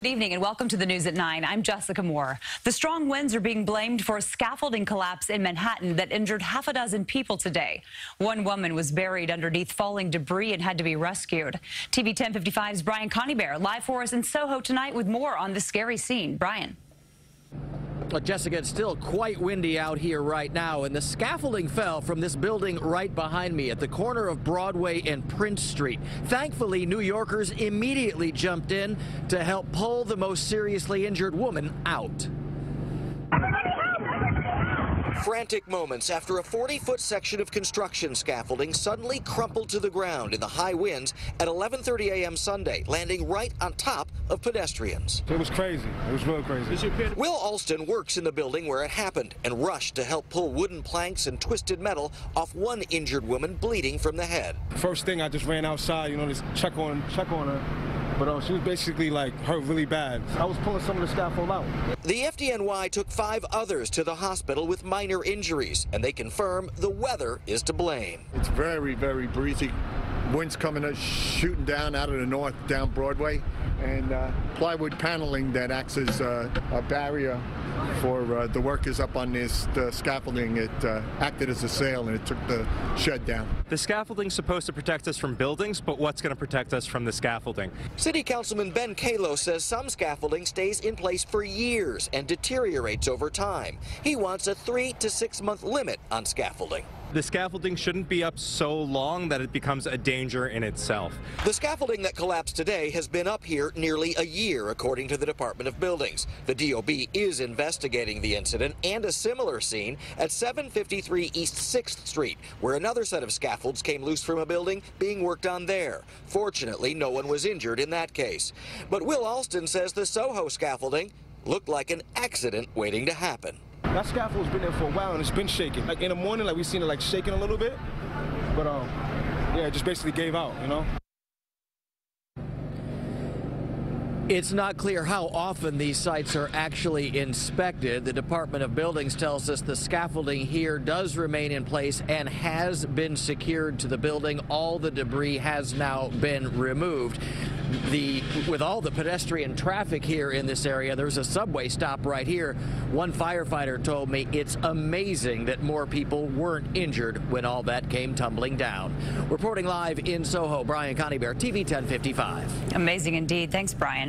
Good evening and welcome to the news at 9. I'm Jessica Moore. The strong winds are being blamed for a scaffolding collapse in Manhattan that injured half a dozen people today. One woman was buried underneath falling debris and had to be rescued. TV 1055's Brian Conybeare live for us in SoHo tonight with more on this scary scene. Brian. Well, Jessica, it's still quite windy out here right now, and the scaffolding fell from this building right behind me at the corner of Broadway and Prince Street. Thankfully, New Yorkers immediately jumped in to help pull the most seriously injured woman out. Frantic moments after a 40-foot section of construction scaffolding suddenly crumpled to the ground in the high winds at 11:30 a.m. Sunday, landing right on top of pedestrians. It was crazy. It was real crazy. Will Alston works in the building where it happened and rushed to help pull wooden planks and twisted metal off one injured woman bleeding from the head. First thing, I just ran outside, just check on her. But she was basically hurt really bad. I was pulling some of the scaffold out. The FDNY took 5 others to the hospital with minor injuries, and they confirm the weather is to blame. It's very, very breezy. Winds coming shooting down out of the north down Broadway, and plywood paneling that acts as a barrier for the workers up on this scaffolding. It acted as a sail and it took the shed down. The scaffolding's supposed to protect us from buildings, but what's going to protect us from the scaffolding? City Councilman Ben Kalo says some scaffolding stays in place for years and deteriorates over time. He wants a 3 to 6 month limit on scaffolding. The scaffolding shouldn't be up so long that it becomes a danger in itself. The scaffolding that collapsed today has been up here nearly a year, according to the Department of Buildings. The DOB is investigating the incident and a similar scene at 753 East 6th Street, where another set of scaffolds came loose from a building being worked on there. Fortunately, no one was injured in that case. But Will Alston says the SoHo scaffolding looked like an accident waiting to happen. That scaffold's been there for a while and it's been shaking. In the morning, we've seen it shaking a little bit, but yeah, it just basically gave out, It's not clear how often these sites are actually inspected. The Department of Buildings tells us the scaffolding here does remain in place and has been secured to the building. All the debris has now been removed. With all the pedestrian traffic here in this area, there's a subway stop right here. One firefighter told me it's amazing that more people weren't injured when all that came tumbling down. Reporting live in SoHo, Brian Conybeare, TV 1055. Amazing indeed. Thanks, Brian.